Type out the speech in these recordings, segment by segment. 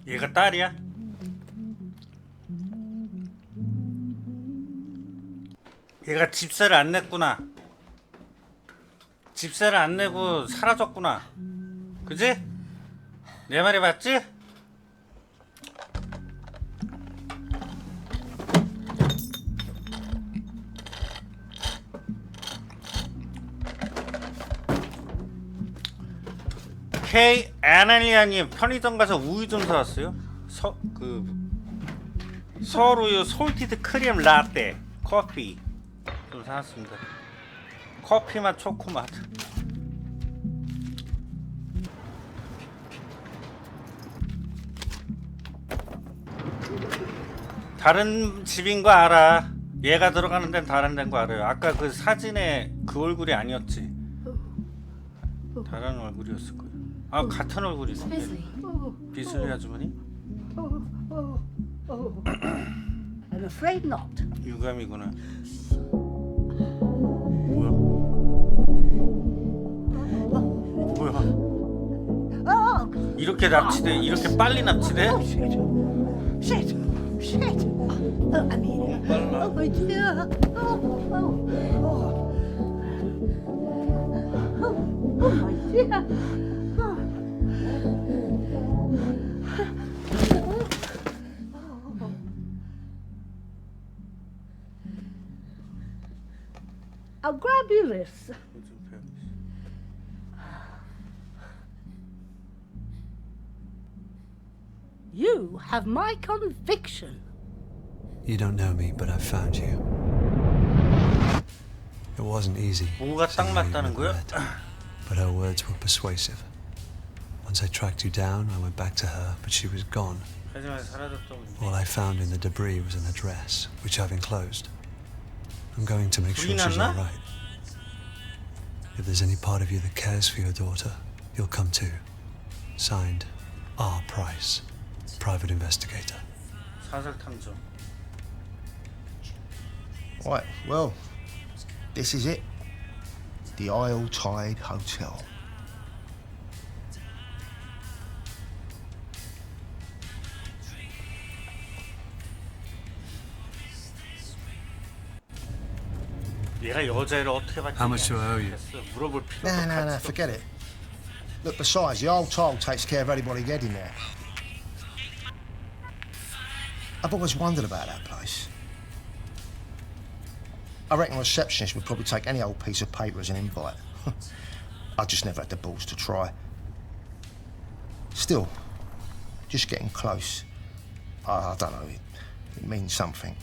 얘가 딸이야? 얘가 집세를 안 냈구나. 집세를 안 내고 사라졌구나. 그지? 내 말이 맞지? K 아날리아님 편의점 가서 우유 좀 사왔어요. 서울우유 솔티드 크림 라떼 커피 좀 사왔습니다. 커피맛 초코맛. 다른 집인 거 알아. 얘가 들어가는 데는 다른 데인 거 알아요. 아까 그 사진에 그 얼굴이 아니었지. 다른 얼굴이었을 거예요. 아, 같은 얼굴이 있네. 비슬리 아주머니? I'm afraid not. 유감이구나. 뭐야? 뭐야? 이렇게 납치돼? 이렇게 빨리 납치돼? Shit! Shit! I mean, oh my dear! Oh my dear! I'll grab you this. You have my conviction. You don't know me, but I've found you. It wasn't easy. 뭐가 딱 맞다는 거야? But her words were persuasive. Once I tracked you down, I went back to her, but she was gone. 하지만 사라졌다고. All I found in the debris was an address, which I've enclosed. I'm going to make sure she's all right. If there's any part of you that cares for your daughter, you'll come too. Signed, R. Price, private investigator. 사설 탐정. Right, well, this is it. The Isle Tide Hotel. 얘가 여자애를 어떻게 받지? How much do I owe you? 물어볼 필요도 No, forget it. Look, besides, the old tile takes care of anybody getting there. I've always wondered about that place. I reckon a receptionist would probably take any old piece of paper as an invite. I just never had the balls to try. Still, just getting close. I don't know, it means something.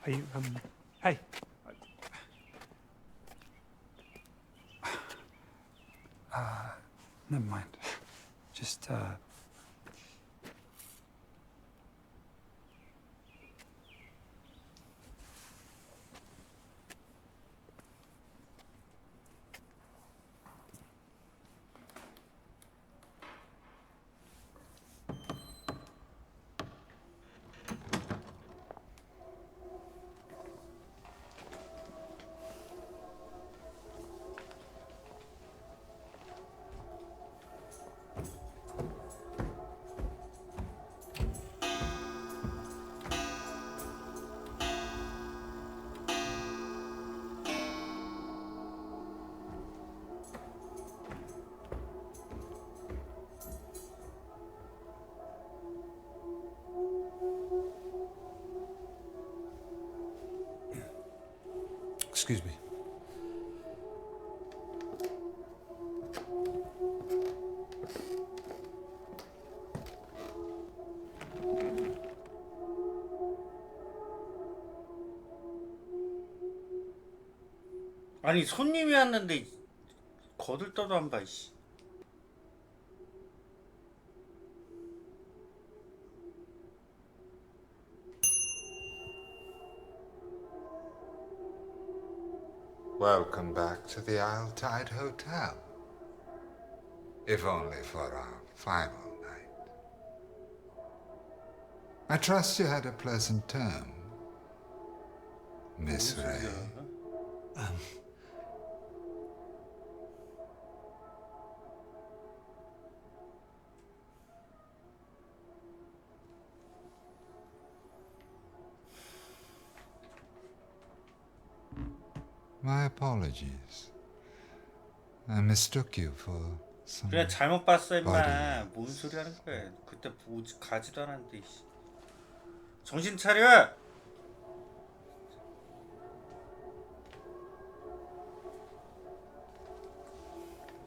Are you, hey. Never mind. Just, Excuse me. 아니 손님이 왔는데 거들떠도 안 봐. 이씨. Welcome back to the Isle Tide Hotel. If only for our final night. I trust you had a pleasant term, Miss Ray. My apologies. I mistook you for some. 그래 잘못 봤어 임마. 말이야. 뭔 소리 하는 거야. 그때 보지 가지도 않았는데. 이씨. 정신 차려.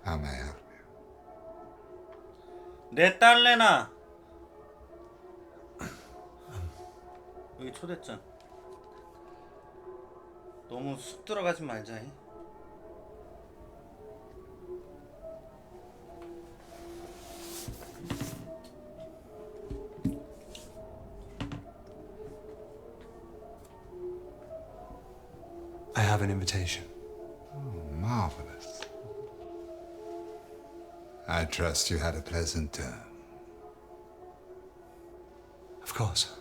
How may I help you? 내 딸내나. 여기 초대장. 너무 쑥 들어가지 말자. I have an invitation. Oh, marvelous. I trust you had a pleasant term. Of course.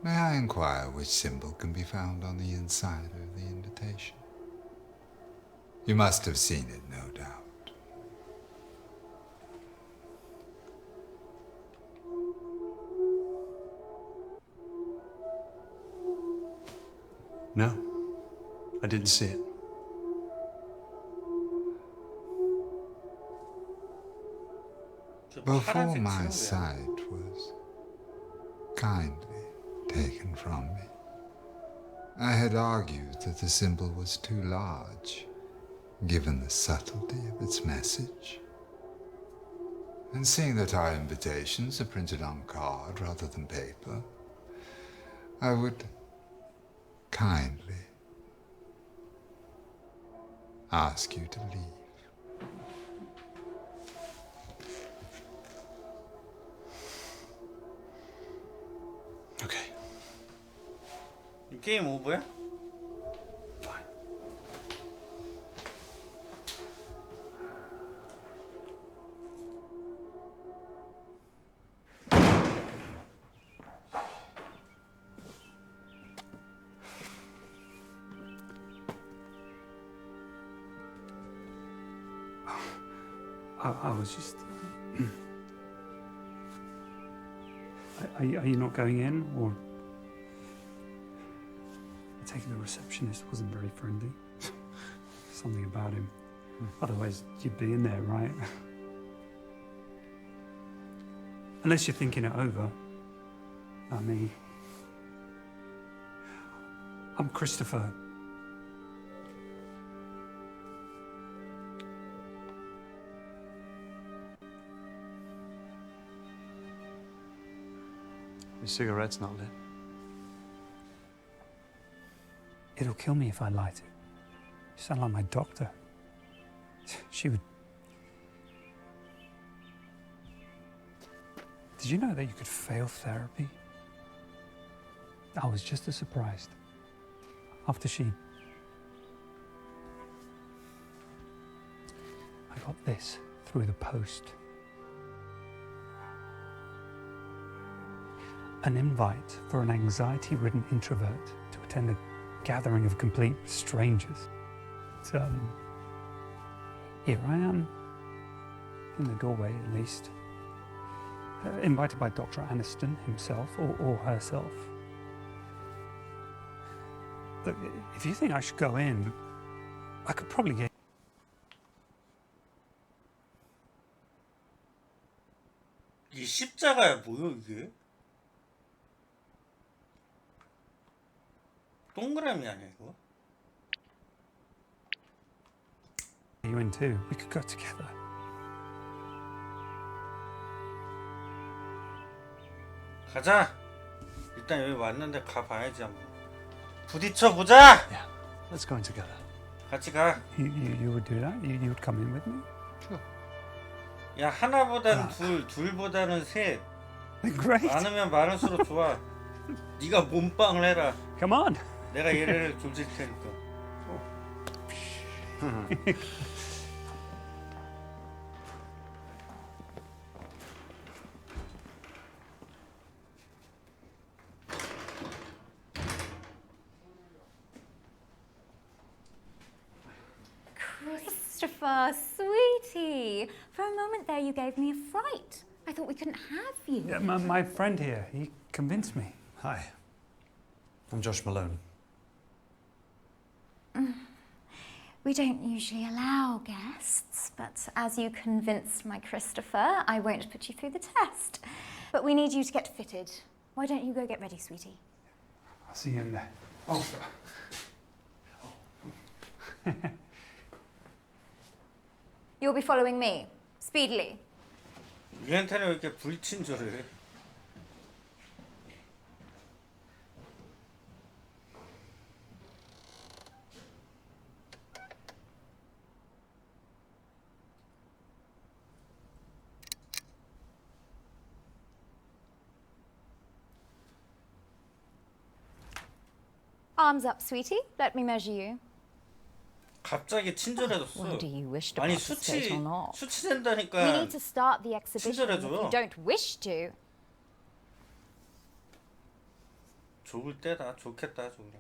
May I inquire which symbol can be found on the inside of the invitation? You must have seen it, no doubt. No, I didn't see it. 저 Before 파란색 my 지금 sight was kindly taken from me, I had argued that the symbol was too large, given the subtlety of its message. And seeing that our invitations are printed on card rather than paper, I would kindly ask you to leave. Okay, 이 게임 오버야? fine. I was just. Are you not going in, or? I take it the receptionist wasn't very friendly. Something about him. Otherwise, you'd be in there, right? Unless you're thinking it over. Not me. I'm Christopher. Your cigarette's not lit. It'll kill me if I light it. You sound like my doctor. She would. Did you know that you could fail therapy? I was just as surprised. After she. I got this through the post. An invite for an anxiety-ridden introvert to attend a gathering of complete strangers. But, here I am, in the doorway at least, invited by Dr. Aniston himself or herself. Look, if you think I should go in, I could probably get. 이 십자가야 뭐야 이게? 동그라미 아니야 이거? You in too. We could go together. 가자. 일단 여기 왔는데 가봐야지 한번. 부딪혀 보자. Yeah, let's go in together. 같이 가. You would do that? You would come in with me? 야 하나보다는 둘보다는 셋. Great. 많으면 많을수록 좋아. 네가 몸빵을 해라. Come on. 내가 얘를 조질 테니까. Christopher, sweetie. For a moment there, you gave me a fright. I thought we couldn't have you. Yeah, my friend here, he convinced me. Hi, I'm Josh Malone. We don't usually allow guests, but as you convinced my Christopher, I won't put you through the test. But we need you to get fitted. Why don't you go get ready, sweetie? I'll see you in there. Oh. You'll be following me, speedily. 얘한테는 왜 이렇게 불친절해? Arms up, sweetie. Let me measure you. 갑자기 친절해졌어. Well, do you wish to 아니 participate or not? We 수치된다니까. need to start the exhibition. If 친절해져. you don't wish to. 좋을 때다. 좋겠다. 좋으려.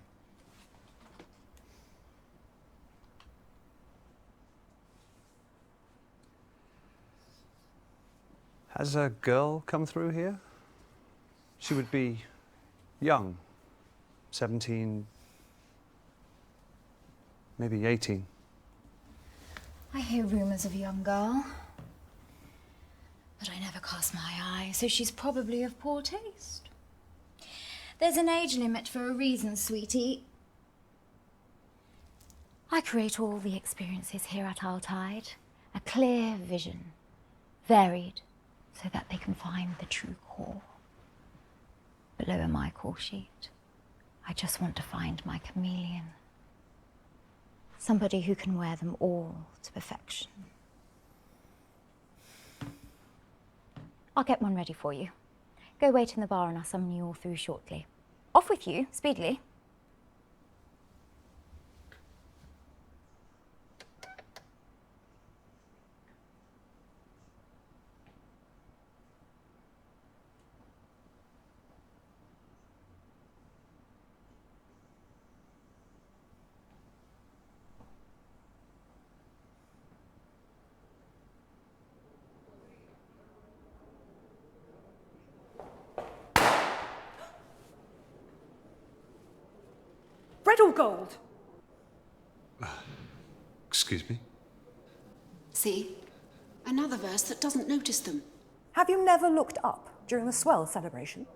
Has a girl come through here? She would be young, 17, maybe 18. I hear rumours of a young girl, but I never cast my eye, so she's probably of poor taste. There's an age limit for a reason, sweetie. I create all the experiences here at Our Tide, a clear vision, varied, so that they can find the true core. Below my call sheet, I just want to find my chameleon. Somebody who can wear them all to perfection. I'll get one ready for you. Go wait in the bar and I'll summon you all through shortly. Off with you, speedily. Red or gold? Excuse me? See? Another verse that doesn't notice them. Have you never looked up during the swell celebration?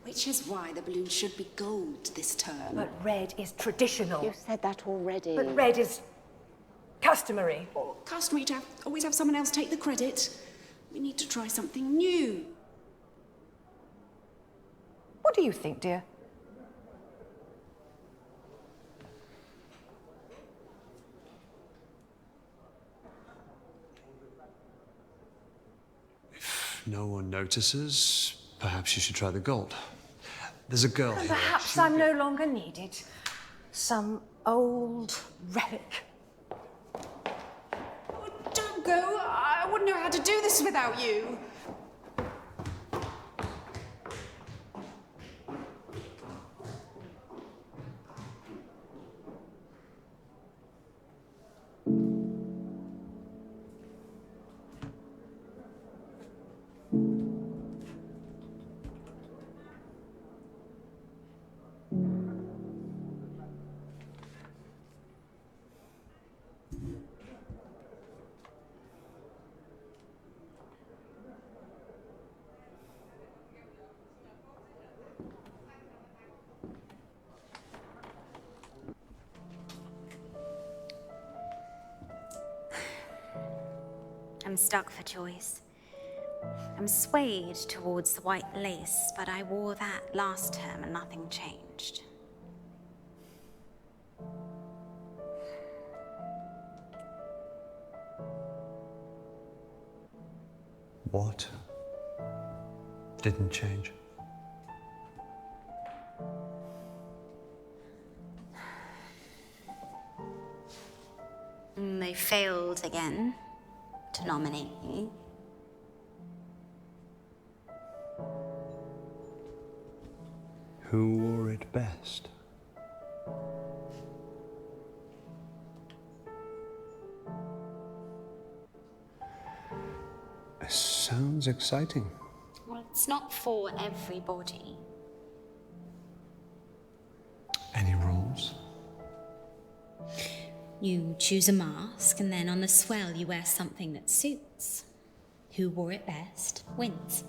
Which is why the balloon should be gold this term. But red is traditional. You've said that already. But red is customary. Customary to always have someone else take the credit. We need to try something new. What do you think, dear? If no one notices, perhaps you should try the gold. There's a girl here. Perhaps I'm no longer needed. Some old relic. Oh, don't go. I wouldn't know how to do this without you. I'm stuck for choice. I'm swayed towards the white lace, but I wore that last term and nothing changed. What didn't change? They failed again to nominate me. Who wore it best? Sounds exciting. Well, it's not for everybody. Any rules? You choose a mask, and then on the swell you wear something that suits. Who wore it best wins.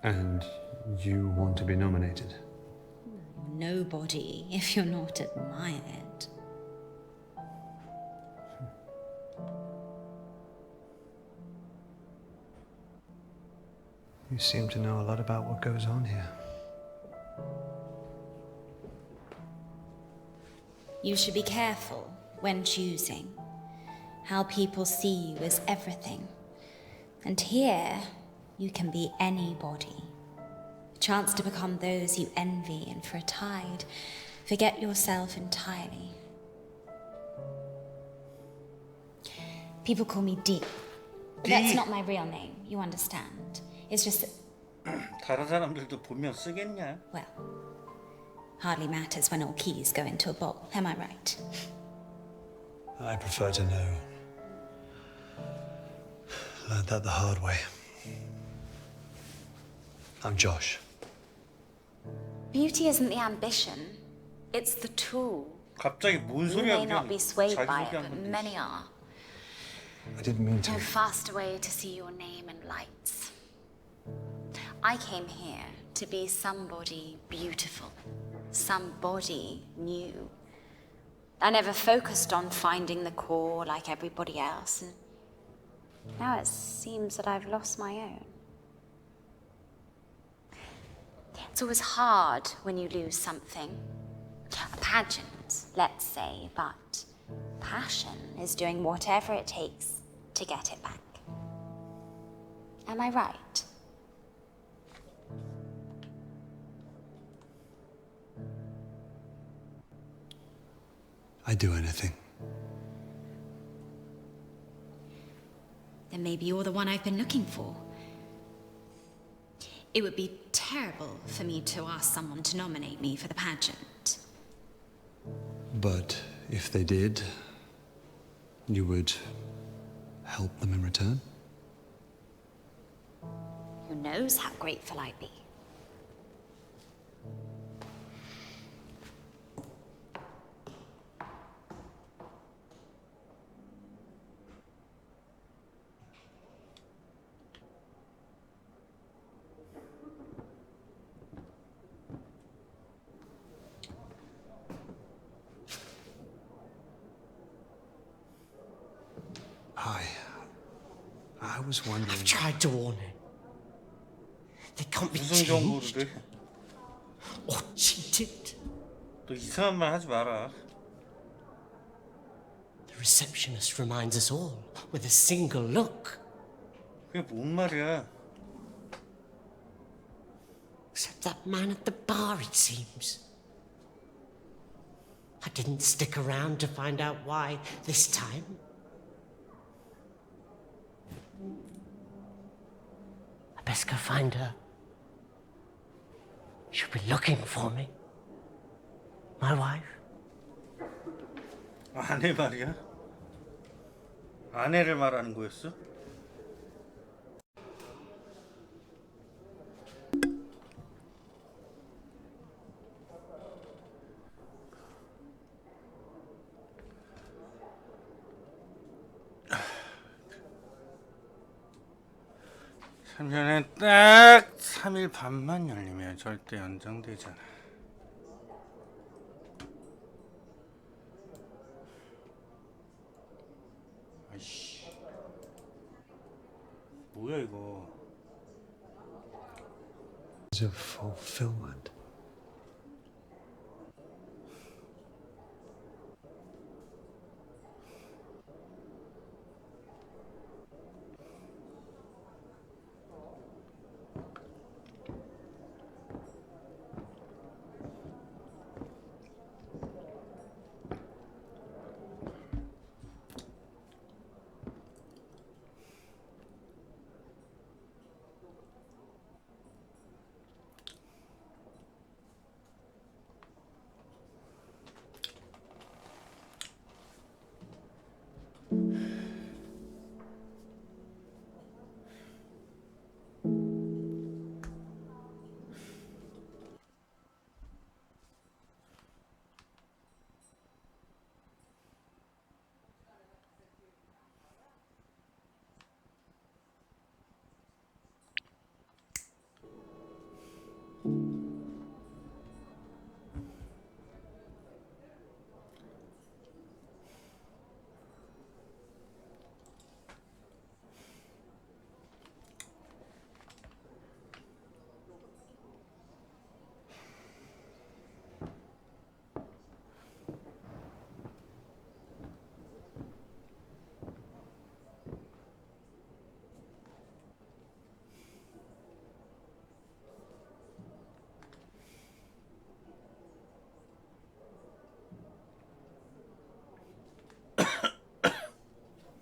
And you want to be nominated? Nobody if you're not admired. You seem to know a lot about what goes on here. You should be careful when choosing. How people see you is everything. And here, you can be anybody. A chance to become those you envy, and for a tide, forget yourself entirely. People call me Dee. That's not my real name, you understand. It's just that, 다른 사람들도 보면 쓰겠냐? well, hardly matters when all keys go into a bowl, am I right? I prefer to know. Learned that the hard way. I'm Josh. Beauty isn't the ambition, it's the tool. 갑자기 뭔 You 소리야? may not be swayed 자기 by it, 소개하는 but 건데. many are. I didn't mean to. No faster way to see your name in lights. I came here to be somebody beautiful, somebody new. I never focused on finding the core like everybody else, and now it seems that I've lost my own. It's always hard when you lose something. A pageant, let's say, but passion is doing whatever it takes to get it back. Am I right? I'd do anything. Then maybe you're the one I've been looking for. It would be terrible for me to ask someone to nominate me for the pageant. But if they did, you would help them in return? Who knows how grateful I'd be? Hi. I was wondering. I've tried to warn her. They can't be 무슨 changed 정보를? or cheated. 너 이상한 말 하지 마라. The receptionist reminds us all with a single look. 그게 뭔 말이야? Except that man at the bar, it seems. I didn't stick around to find out why this time. I best go find her. She'll be looking for me. My wife. 아내 말이야? 아내를 말하는 거였어? 삼년에 딱 3일 반만 열리면 절대 연장되잖아. 아이씨. 뭐야 이거? Of fulfillment.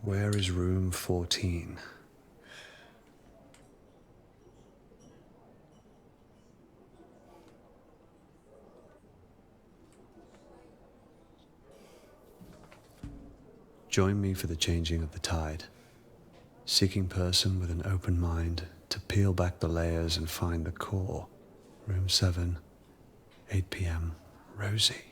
Where is room 14? Join me for the changing of the tide. Seeking person with an open mind to peel back the layers and find the core. Room 7, 8 p.m. Rosie.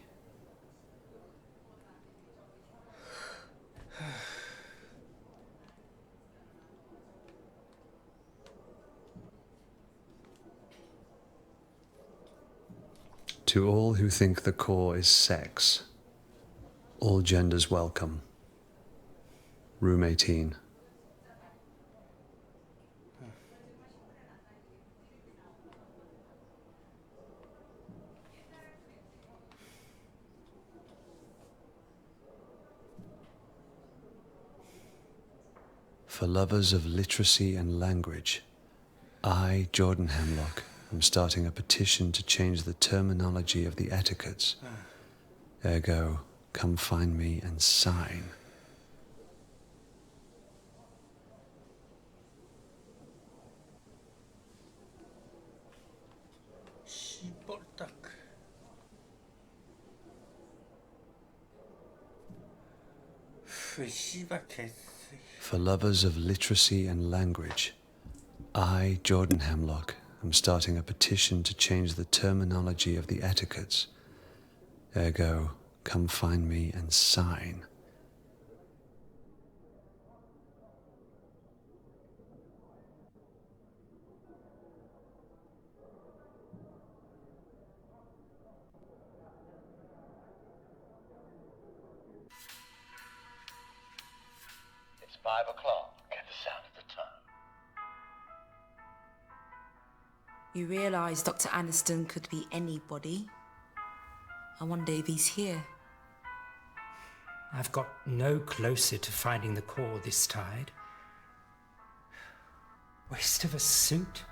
To all who think the core is sex, all genders welcome. Room 18. For lovers of literacy and language, I, Jordan Hemlock, am starting a petition to change the terminology of the etiquettes. Ergo, come find me and sign. 씨벌딱. 씨발 개. For lovers of literacy and language, I, Jordan Hemlock, am starting a petition to change the terminology of the etiquettes. Ergo, come find me and sign. It's 5 o'clock. Get the sound of the tone. You realise Dr. Aniston could be anybody. I wonder if he's here. I've got no closer to finding the core this tide. Waste of a suit.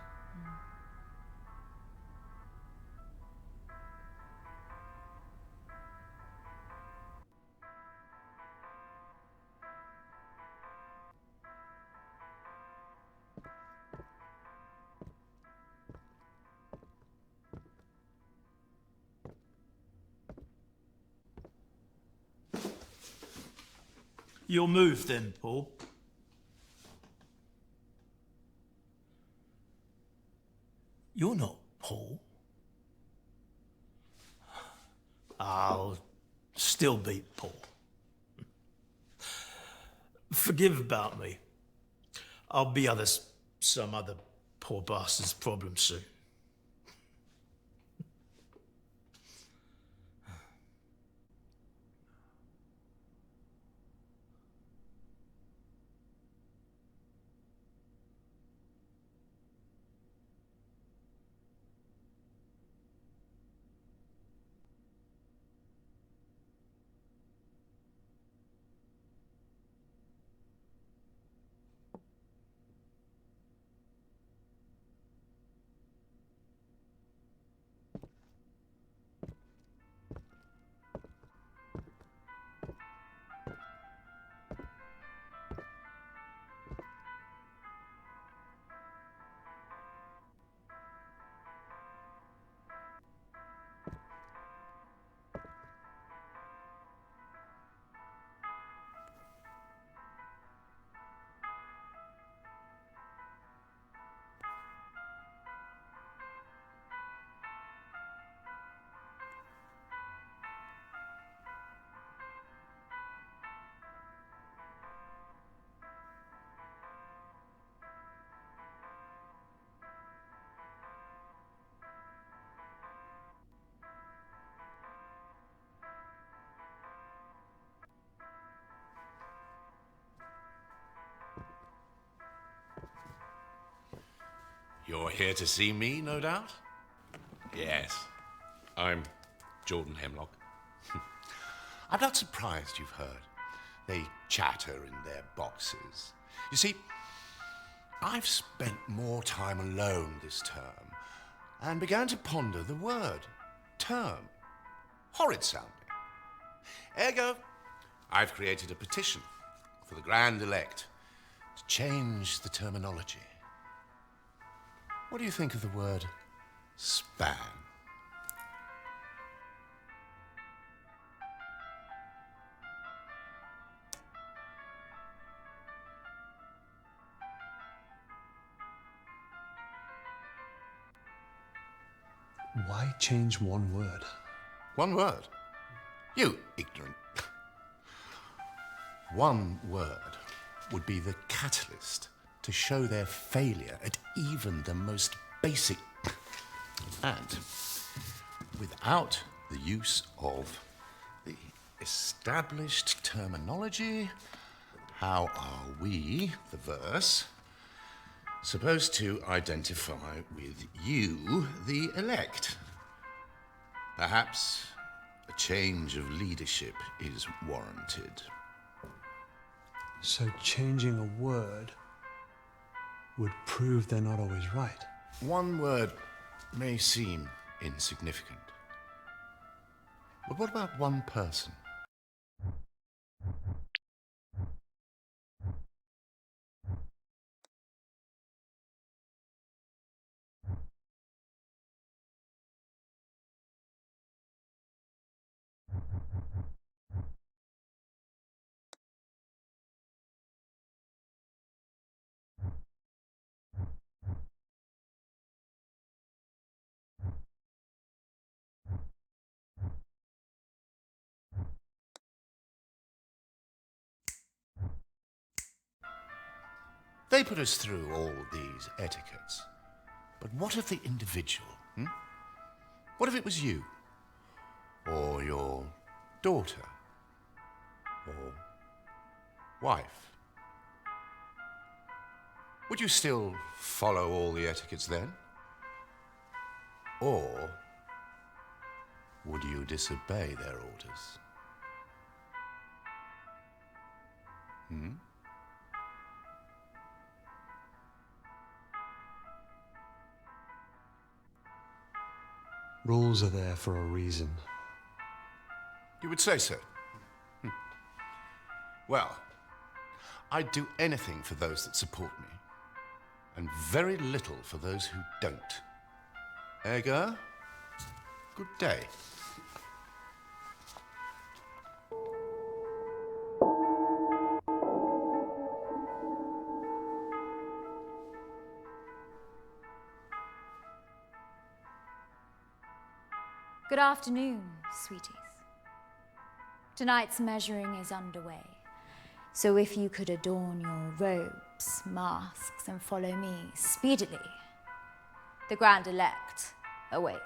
You'll move then, Paul. You're not Paul. I'll still be Paul. Forgive about me. I'll be some other poor bastard's problem soon. You're here to see me, no doubt? Yes, I'm Jordan Hemlock. I'm not surprised you've heard. They chatter in their boxes. You see, I've spent more time alone this term and began to ponder the word term. Horrid sounding. Ergo, I've created a petition for the Grand Elect to change the terminology. What do you think of the word span? Why change one word? One word? You ignorant. One word would be the catalyst to show their failure at even the most basic. And without the use of the established terminology, how are we, the verse, supposed to identify with you, the elect? Perhaps a change of leadership is warranted. So changing a word would prove they're not always right. One word may seem insignificant. But what about one person? They put us through all these etiquettes. But what of the individual? What if it was you? Or your daughter? Or wife? Would you still follow all the etiquettes then? Or would you disobey their orders? Rules are there for a reason. You would say so? Well, I'd do anything for those that support me, and very little for those who don't. Ergo, good day. Good afternoon, sweeties. Tonight's measuring is underway, so if you could adorn your robes, masks, and follow me speedily, the Grand Elect await.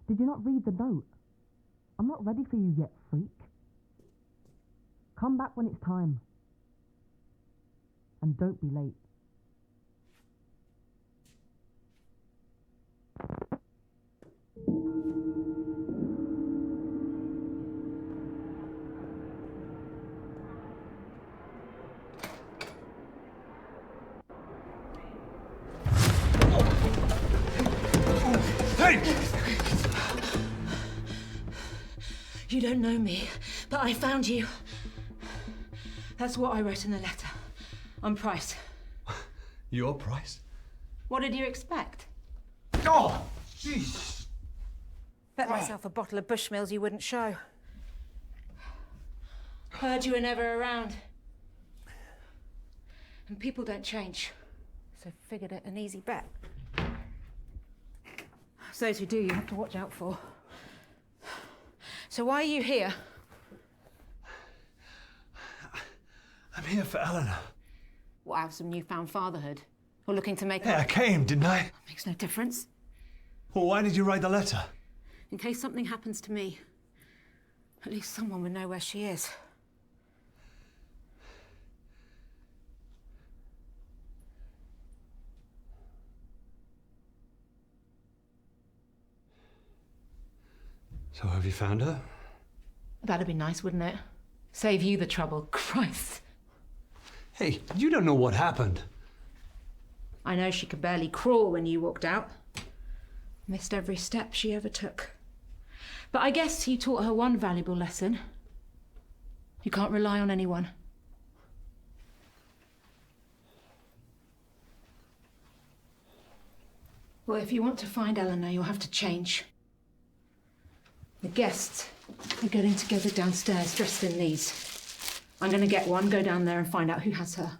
Did you not read the note? I'm not ready for you yet, freak. Come back when it's time. And don't be late. You don't know me, but I found you. That's what I wrote in the letter. I'm Price. Your price? What did you expect? Oh, jeez. Bet myself a bottle of Bushmills you wouldn't show. Heard you were never around. And people don't change. So figured it an easy bet. Those who do, you have to watch out for. So why are you here? I'm here for Eleanor. What, have some newfound fatherhood? Or looking to make Yeah, I came, didn't I? Makes no difference. Well, why did you write the letter? In case something happens to me, at least someone would know where she is. So have you found her? That'd be nice, wouldn't it? Save you the trouble. Christ. Hey, you don't know what happened. I know she could barely crawl when you walked out. Missed every step she ever took. But I guess you taught her one valuable lesson. You can't rely on anyone. Well, if you want to find Eleanor, you'll have to change. The guests are getting together downstairs, dressed in these. I'm going to get one, go down there and find out who has her.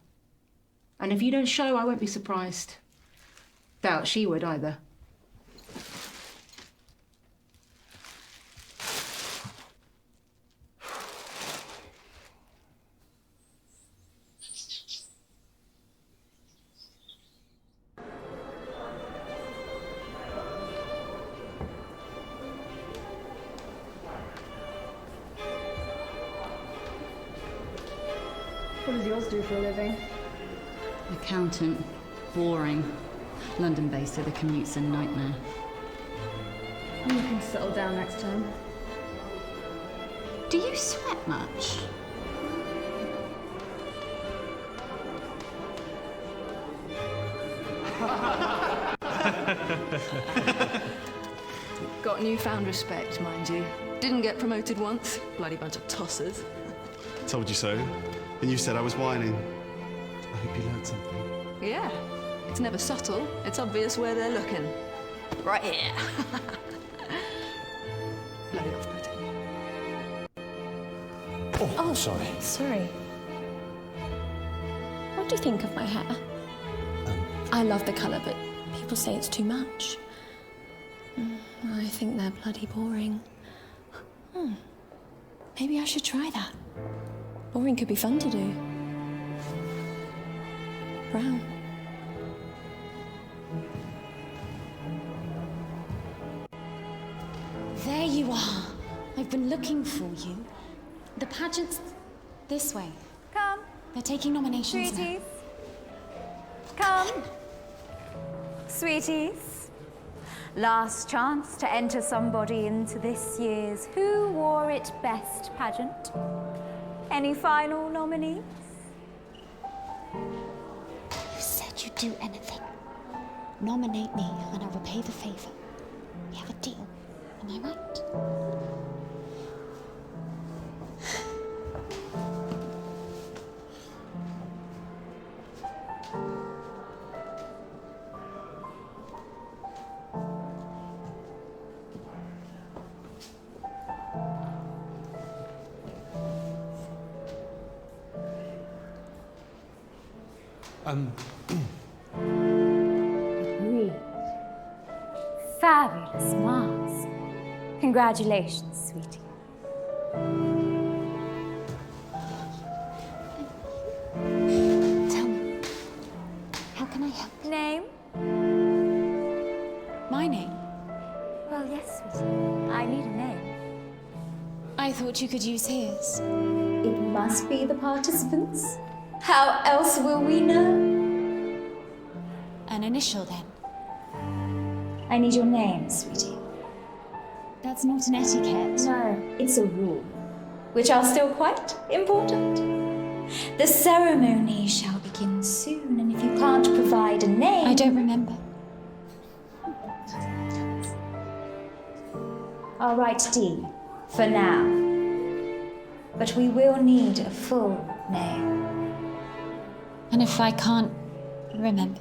And if you don't show, I won't be surprised. Doubt she would either. What does yours do for a living? Accountant. Boring. London-based, so the commute's a nightmare. I'm looking to settle down next term. Do you sweat much? Got newfound respect, mind you. Didn't get promoted once. Bloody bunch of tossers. Told you so. And you said I was whining. I hope you learned something. Yeah. It's never subtle. It's obvious where they're looking. Right here. Bloody off-putting. Oh, sorry. Sorry. What do you think of my hair? I love the colour, but people say it's too much. I think they're bloody boring. Maybe I should try that. Boring could be fun to do. Brown. There you are. I've been looking for you. The pageant's this way. Come. They're taking nominations Sweeties. Come. Sweeties. Last chance to enter somebody into this year's Who Wore It Best pageant. Any final nominees? You said you'd do anything. Nominate me and I'll repay the favour. We have a deal. Am I right? Agreed. Fabulous mask. Congratulations, sweetie. Tell me, how can I help? Name? My name? Well, yes, sweetie. I need a name. I thought you could use his. It must be the participants. How else will we know? An initial, then. I need your name, sweetie. That's not an etiquette. No, it's a rule, which are still quite important. The ceremony shall begin soon, and if you can't provide a name... I don't remember. I'll write D for now. But we will need a full name. And if I can't remember?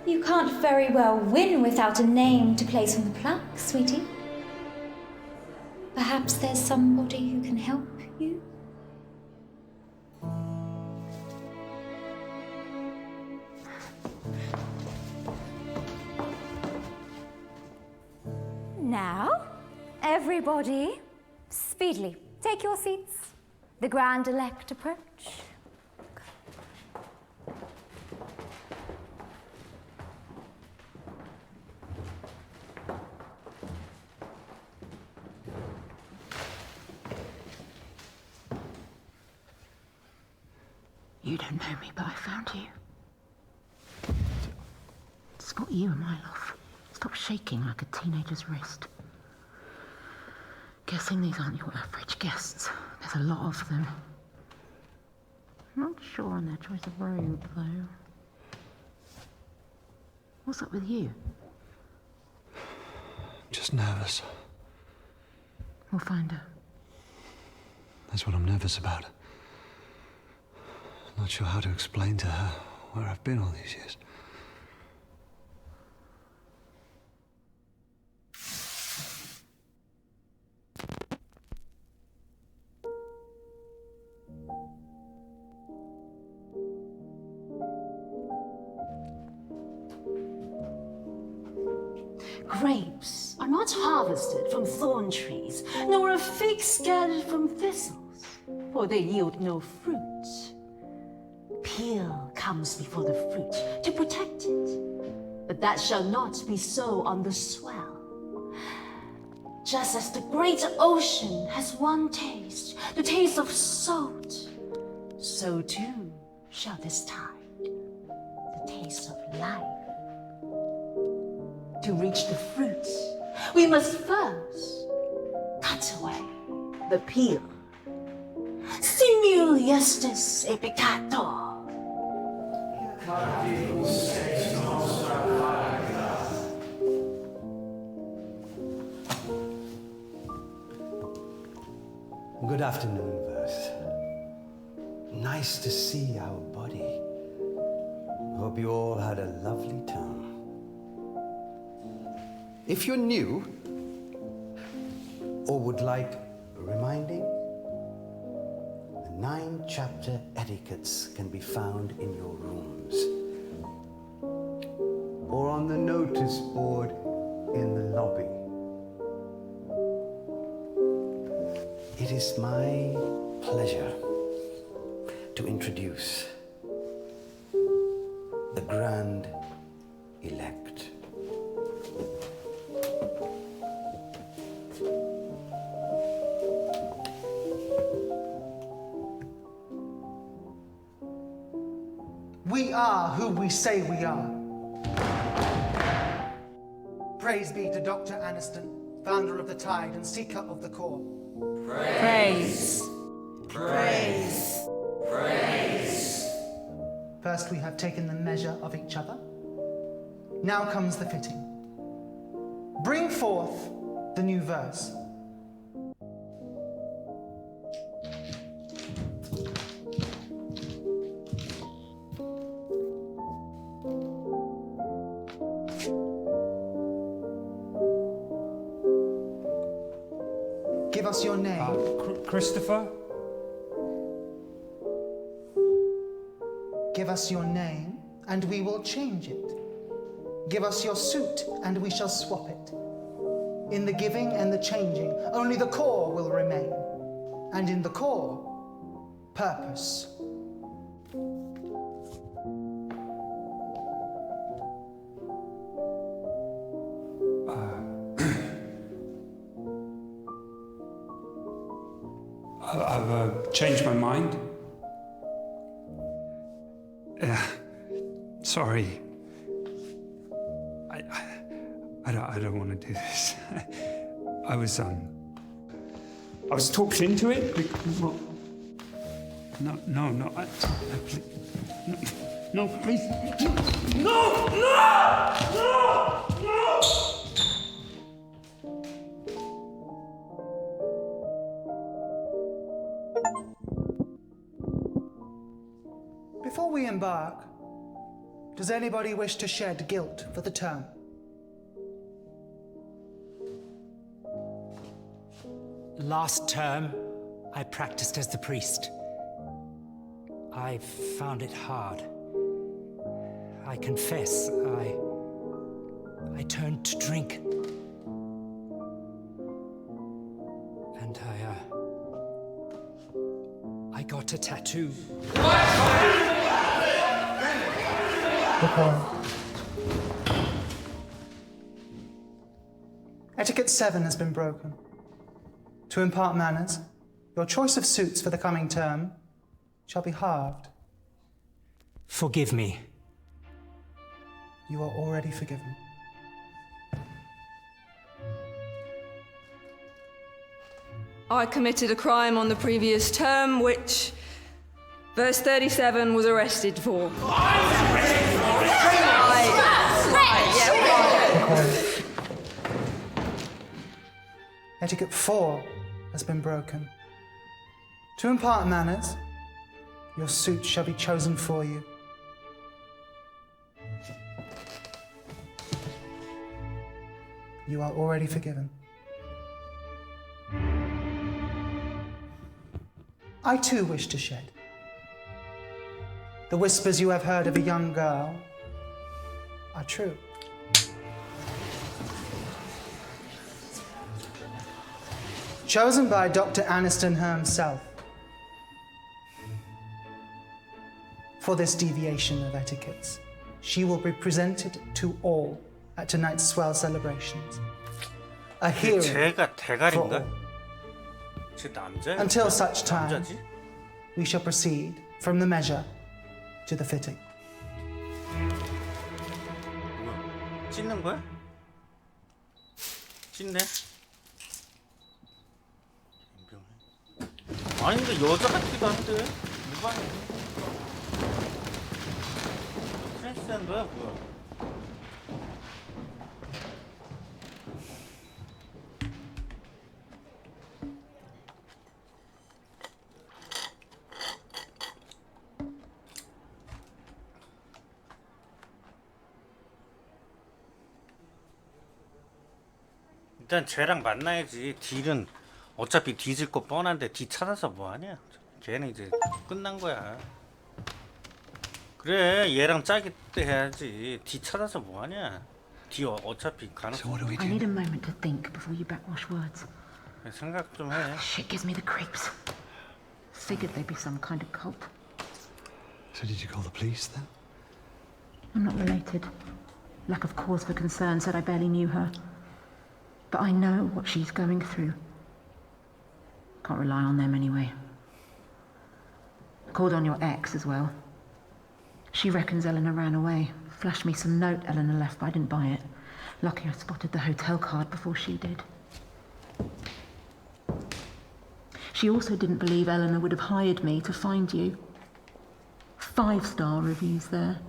You can't very well win without a name to place on the plaque, sweetie. Perhaps there's somebody who can help you? Now, everybody, speedily, take your seats. The Grand Elect approach. You don't know me, but I found you. It's not you, my love. Stop shaking like a teenager's wrist. Guessing these aren't your average guests. There's a lot of them. Not sure on their choice of robe, though. What's up with you? Just nervous. We'll find her. That's what I'm nervous about. Not sure how to explain to her where I've been all these years. Grapes are not harvested from thorn trees, nor are figs gathered from thistles, for they yield no fruit. Peel comes before the fruit to protect it, but that shall not be so on the swell. Just as the great ocean has one taste, the taste of salt, so too shall this tide, the taste of life. To reach the fruits, we must first cut away the peel. Simul justus et peccator. Good afternoon, Verse. Nice to see our body. Hope you all had a lovely time. If you're new, or would like reminding, the 9-chapter etiquettes can be found in your rooms, or on the notice board in the lobby. It is my pleasure to introduce the Grand Elect. We are who we say we are. Praise be to Dr. Aniston, founder of the Tide and seeker of the core. Praise. Praise. Praise. First, we have taken the measure of each other. Now comes the fitting. Bring forth the new verse. Give us your name. Christopher? Give us your name, and we will change it. Give us your suit, and we shall swap it. In the giving and the changing, only the core will remain. And in the core, purpose. I've changed my mind. Sorry. I don't want to do this. I was talked into it. Well, no. No, please. No! Before we embark, Does anybody wish to shed guilt for the term? Last term, I practiced as the priest. I found it hard. I confess, I turned to drink. And I got a tattoo. Etiquette 7 has been broken. To impart manners, your choice of suits for the coming term shall be halved. Forgive me. You are already forgiven. I committed a crime on the previous term, which verse 37 was arrested for. Etiquette 4 has been broken. To impart manners, your suit shall be chosen for you. You are already forgiven. I too wish to shed. The whispers you have heard of a young girl are true. Chosen by Dr. Aniston herself for this deviation of etiquettes, she will be presented to all at tonight's swell celebrations. A hearing 쟤가 for 대가리인가? all. 쟤 남자야? Until such time, 남자지? we shall proceed from the measure to the fitting. 뭐야? 찢는 거야? 찢네? 아니 근데 여자 같기도 한데 뭐가 트랜스젠더야 뭐야? 일단 쟤랑 만나야지. 딜은 어차피 뒤질 거 뻔한데 뒤 찾아서 뭐하냐? 걔는 이제 끝난 거야. 그래 얘랑 짝이 때 해야지. 뒤 찾아서 뭐하냐? 뒤 어차피 가능성. I need a moment to think before you backwash words. 생각 좀 해. Shit gives me the creeps. Figured they'd be some kind of cult. So did you call the police then? I'm not related. Lack of cause for concern said I barely knew her. But I know what she's going through. Can't rely on them anyway. Called on your ex as well. She reckons Eleanor ran away. Flashed me some note Eleanor left, but I didn't buy it. Lucky I spotted the hotel card before she did. She also didn't believe Eleanor would have hired me to find you. 5-star reviews there.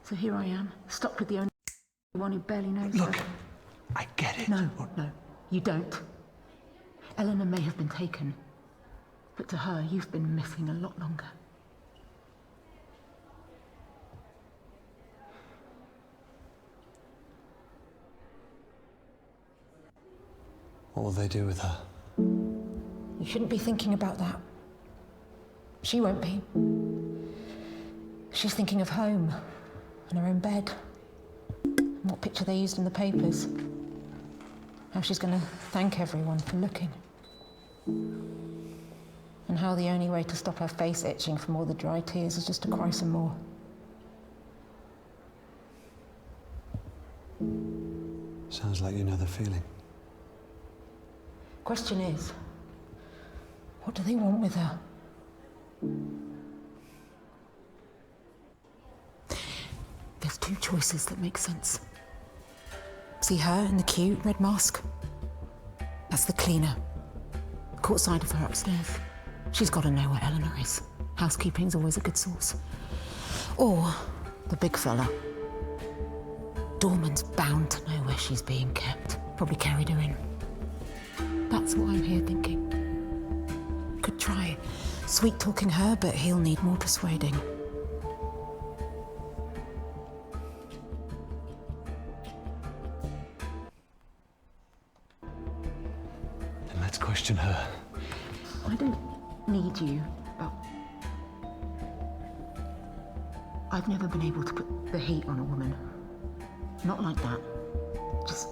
So here I am, stuck with the only one who barely knows her. Look, I get it. No, you don't. Eleanor may have been taken, but to her, you've been missing a lot longer. What will they do with her? You shouldn't be thinking about that. She won't be. She's thinking of home and her own bed. And what picture they used in the papers. How she's going to thank everyone for looking. And how the only way to stop her face itching from all the dry tears is just to cry some more. Sounds like you know the feeling. Question is, what do they want with her? There's two choices that make sense. See her in the cute red mask? That's the cleaner. Caught sight of her upstairs. She's got to know where Eleanor is. Housekeeping's always a good source. Or the big fella. Dorman's bound to know where she's being kept. Probably carried her in. That's what I'm here thinking. Could try sweet-talking her, but he'll need more persuading. question her. I don't need you, but I've never been able to put the heat on a woman. Not like that. Just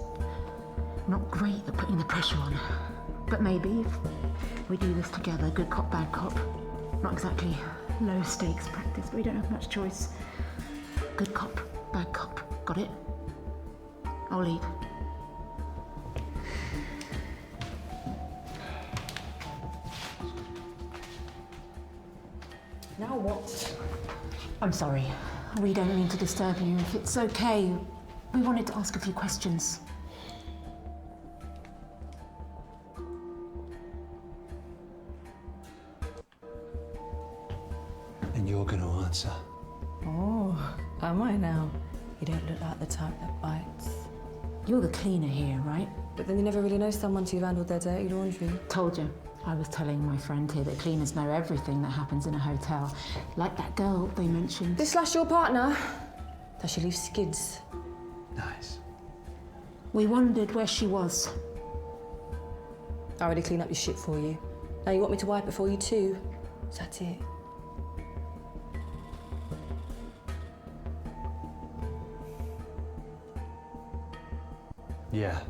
not great at putting the pressure on. But maybe if we do this together, good cop, bad cop. Not exactly low stakes practice, but we don't have much choice. Good cop, bad cop. Got it? I'll lead. Now what? I'm sorry. We don't mean to disturb you. If it's okay, we wanted to ask a few questions. And you're going to answer. Oh, am I now? You don't look like the type that bites. You're the cleaner here, right? But then you never really know someone till you've handled their dirty laundry. Told you. I was telling my friend here that cleaners know everything that happens in a hotel. Like that girl they mentioned. This slash your partner? Does she leave skids? Nice. We wondered where she was. I already cleaned up your shit for you. Now you want me to wipe it for you too? Is that it? Yeah.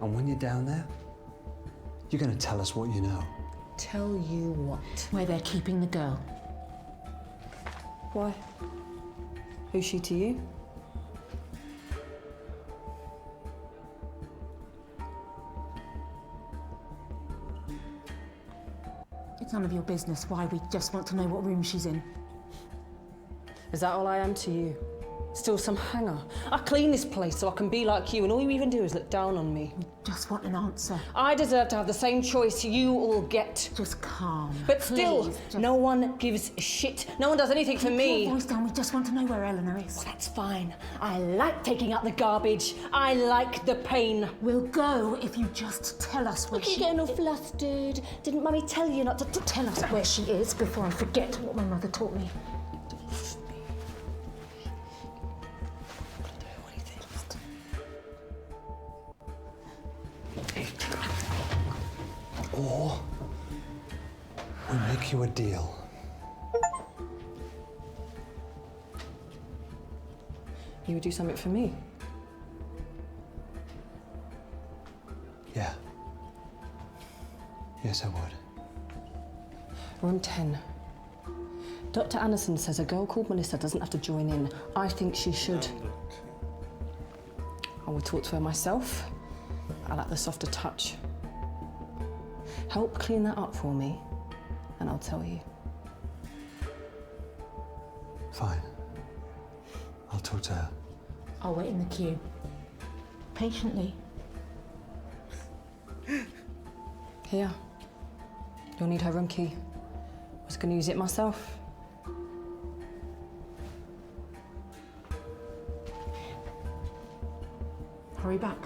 And when you're down there, you're going to tell us what you know. Tell you what? Where they're keeping the girl. Why? Who's she to you? It's none of your business why. We just want to know what room she's in. Is that all I am to you? Still some hanger? I clean this place so I can be like you, and all you even do is look down on me. Just want an answer. I deserve to have the same choice you all get. Just calm. But still, Please, just... no one gives a shit. No one does anything for me. Keep your voice down. We just want to know where Eleanor is. Well, that's fine. I like taking out the garbage. I like the pain. We'll go if you just tell us where Look, you're she getting all flustered. Didn't Mummy tell you not to tell us where she is before I forget what my mother taught me? Or we make you a deal. You would do something for me? Yeah. Yes, I would. Room 10. Dr. Anderson says a girl called Melissa doesn't have to join in. I think she should. I will talk to her myself. I like the softer touch. Help clean that up for me, and I'll tell you. Fine. I'll talk to her. I'll wait in the queue. Patiently. Here. You'll need her room key. I was going to use it myself. Hurry back.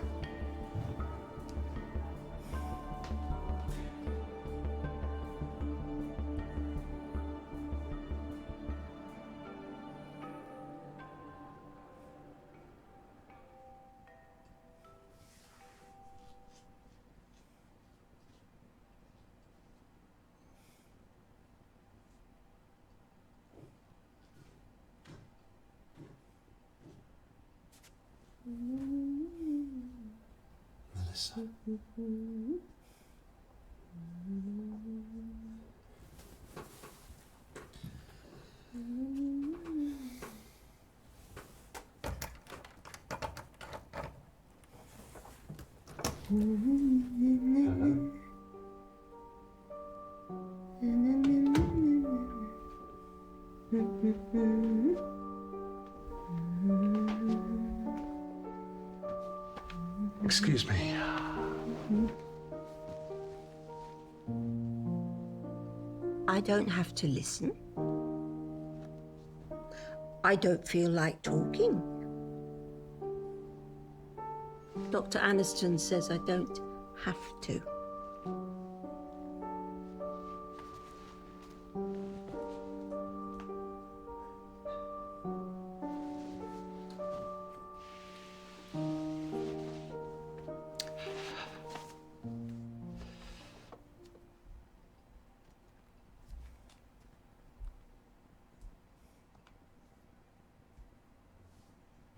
Melissa. Hello? Excuse me. I don't have to listen. I don't feel like talking. Dr. Aniston says I don't have to.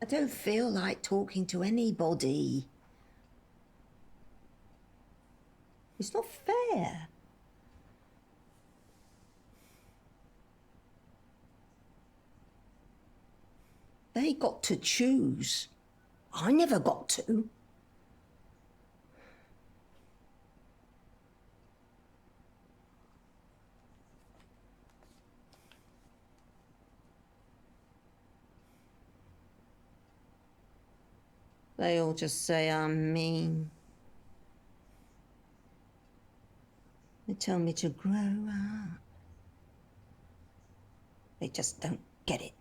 don't feel like talking to anybody. It's not fair. They got to choose. I never got to. They all just say I'm mean. They tell me to grow up. They just don't get it.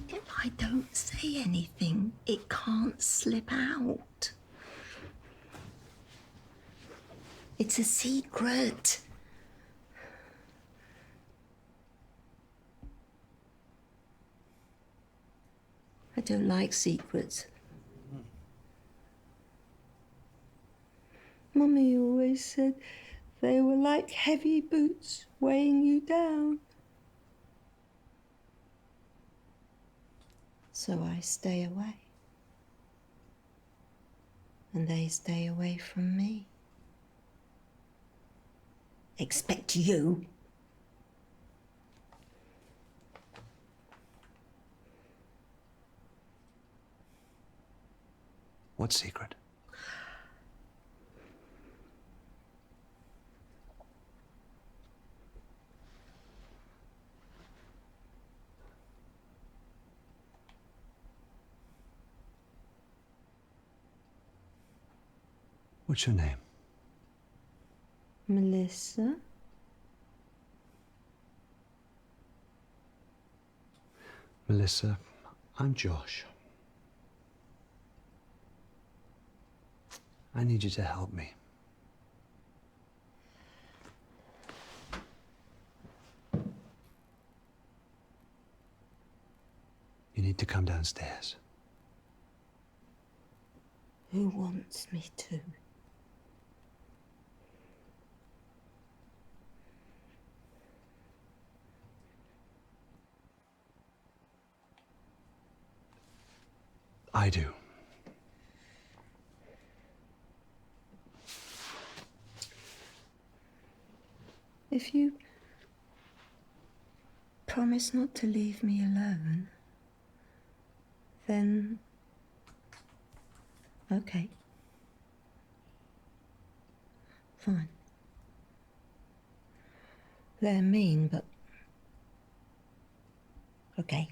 If I don't say anything, it can't slip out. It's a secret. I don't like secrets. Mummy always said they were like heavy boots weighing you down. So I stay away. And they stay away from me. Expect you. What secret? What's your name? Melissa? Melissa, I'm Josh. I need you to help me. You need to come downstairs. Who wants me to? I do. If you promise not to leave me alone, then okay. Fine. They're mean, but okay.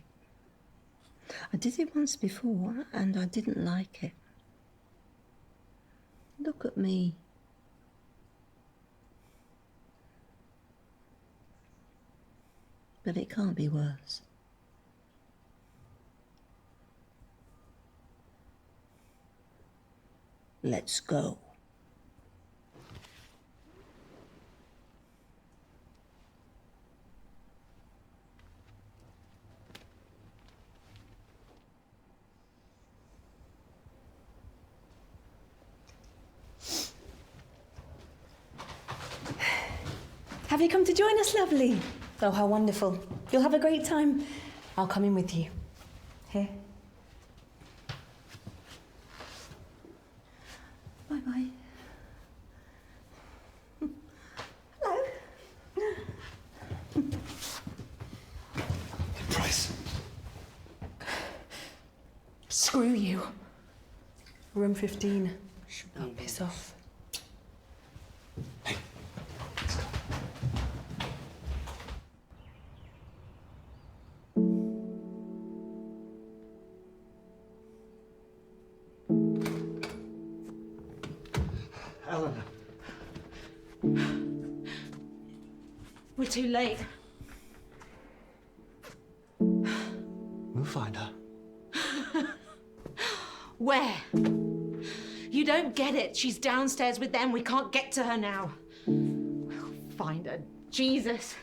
I did it once before, and I didn't like it. Look at me. But it can't be worse. Let's go. Have you come to join us, lovely? Oh, how wonderful. You'll have a great time. I'll come in with you. Here. Bye-bye. Price. Screw you. Room 15. Oh, piss off. Eleanor. We're too late. We'll find her. Where? You don't get it. She's downstairs with them. We can't get to her now. We'll find her. Jesus.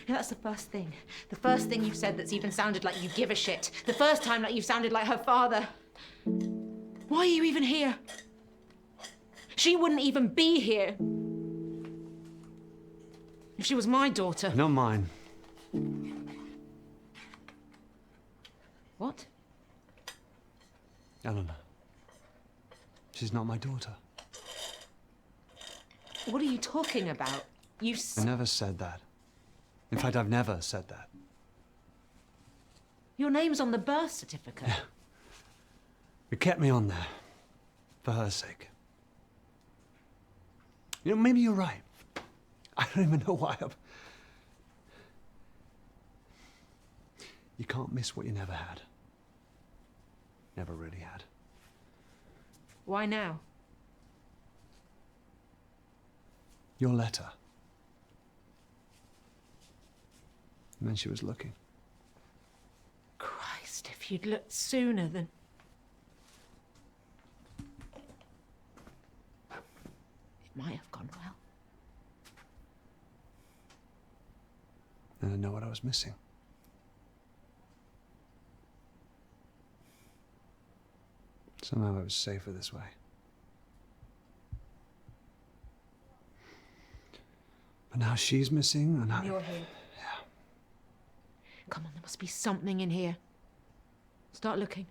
Yeah, that's the first thing. The first thing you've said that's even sounded like you give a shit. The first time that you've sounded like her father. Why are you even here? She wouldn't even be here if she was my daughter. Not mine. What? Eleanor. She's not my daughter. What are you talking about? I never said that. In fact, I've never said that. Your name's on the birth certificate. It kept me on there. For her sake. You know, maybe you're right. I don't even know why I'm... You can't miss what you never had. Never really had. Why now? Your letter. And then she was looking. Christ, if you'd looked sooner then... It might have gone well. And I know what I was missing. Somehow it was safer this way. But now she's missing, and You're here. Yeah. Come on, there must be something in here. Start looking.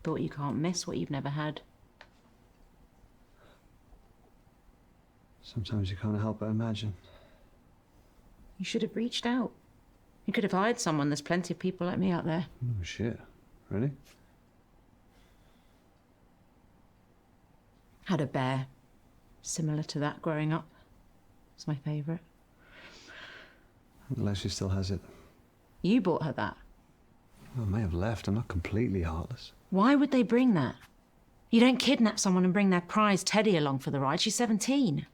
Thought you can't miss what you've never had. Sometimes you can't help but imagine. You should have reached out. You could have hired someone. There's plenty of people like me out there. Oh, shit. Really? Had a bear. Similar to that growing up. It's my favourite. I'm glad she still has it. You bought her that. I may have left. I'm not completely heartless. Why would they bring that? You don't kidnap someone and bring their prize Teddy along for the ride. She's 17.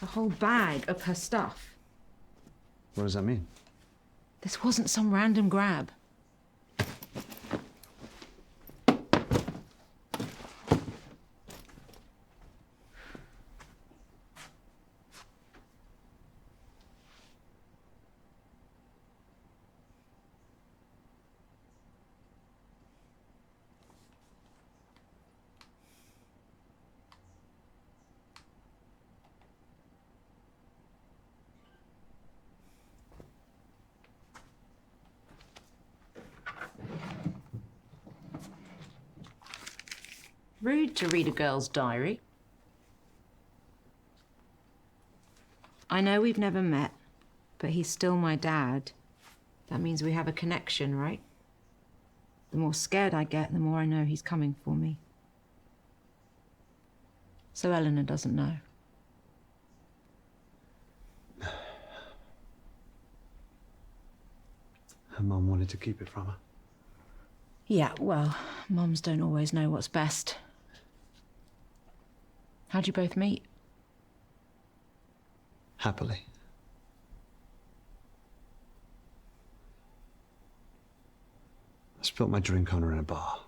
A whole bag of her stuff. What does that mean? This wasn't some random grab. Rude to read a girl's diary. I know we've never met, but he's still my dad. That means we have a connection, right? The more scared I get, the more I know he's coming for me. So Eleanor doesn't know. Her mum wanted to keep it from her. Yeah, well, mums don't always know what's best. How'd you both meet? Happily. I spilled my drink on her in a bar.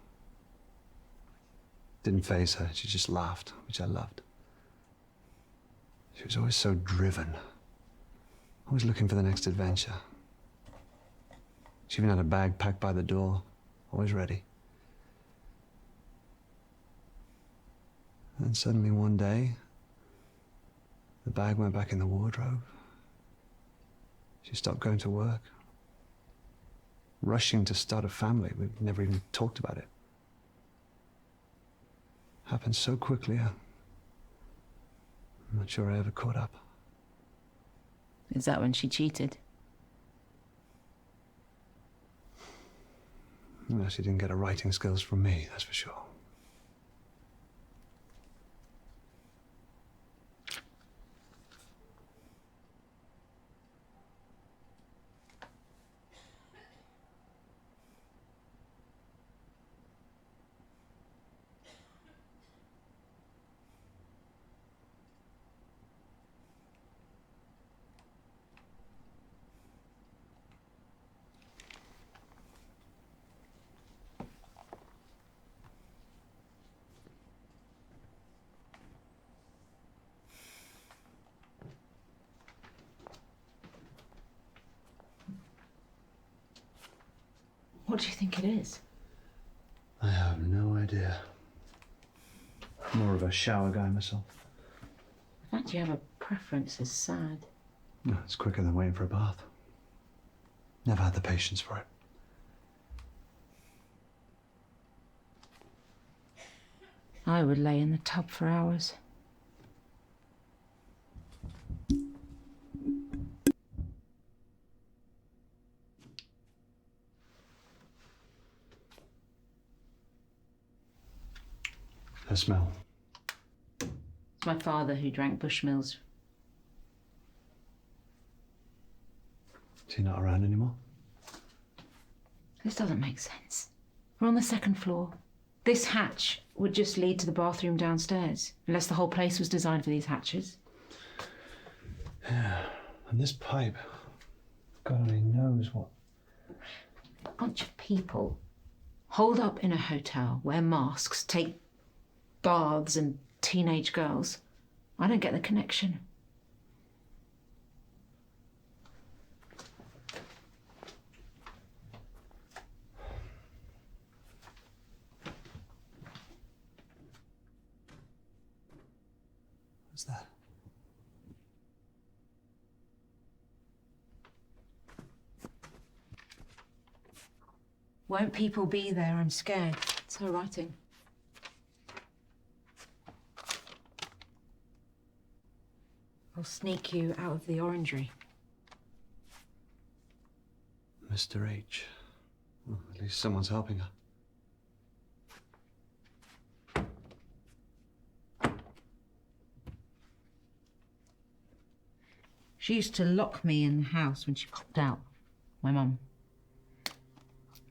Didn't faze her. She just laughed, which I loved. She was always so driven. Always looking for the next adventure. She even had a bag packed by the door, always ready. And suddenly one day, the bag went back in the wardrobe. She stopped going to work. Rushing to start a family. We've never even talked about it. Happened so quickly, I'm not sure I ever caught up. Is that when she cheated? Well, she didn't get her writing skills from me, that's for sure. What do you think it is? I have no idea. More of a shower guy myself. The fact you have a preference is sad. No, it's quicker than waiting for a bath. Never had the patience for it. I would lay in the tub for hours. The smell. It's my father who drank Bushmills. Is he not around anymore? This doesn't make sense. We're on the second floor. This hatch would just lead to the bathroom downstairs, unless the whole place was designed for these hatches. Yeah, and this pipe, God only knows what. A bunch of people holed up in a hotel, wear masks, take baths and teenage girls. I don't get the connection. What's that? Won't people be there? I'm scared. It's her writing. I'll sneak you out of the orangery. Mr. H. Well, at least someone's helping her. She used to lock me in the house when she popped out. My mum.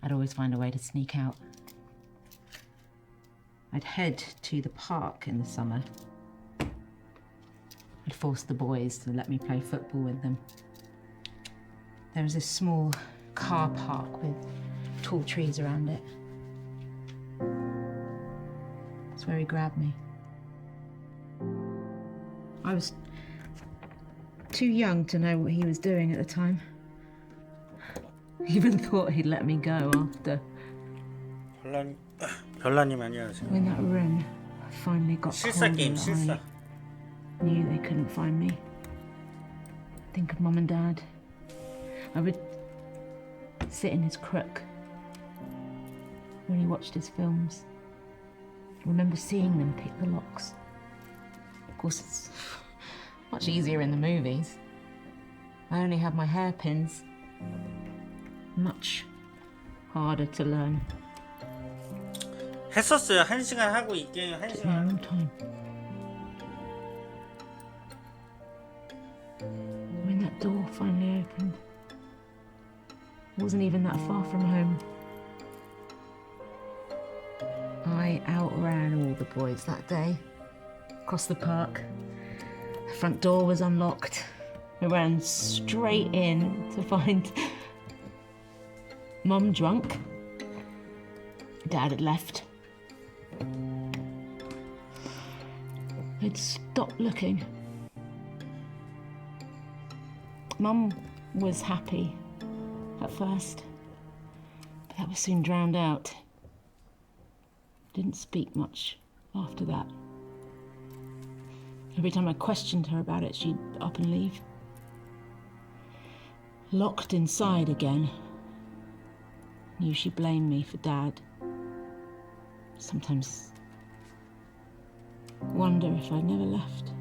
I'd always find a way to sneak out. I'd head to the park in the summer. I'd force the boys to let me play football with them. There was this small car park with tall trees around it. That's where he grabbed me. I was too young to know what he was doing at the time. Even thought he'd let me go after. 별나님 안녕하세요. When that room finally got 실사 cold 게임 and 실사. I knew they couldn't find me. Think of Mum and Dad. I would sit in his crook when he watched his films. I remember seeing them pick the locks. Of course, it's much easier in the movies. I only have my hairpins. Much harder to learn. 했었어요. 1시간 하고 이 게임 1시간. Time. When that door finally opened, it wasn't even that far from home. I outran all the boys that day. Across the park. The front door was unlocked. I ran straight in to find Mum drunk. Dad had left. I'd stopped looking. Mum was happy at first, but that was soon drowned out. Didn't speak much after that. Every time I questioned her about it, she'd up and leave. Locked inside again. Knew she blamed me for Dad. Sometimes wonder if I'd never left.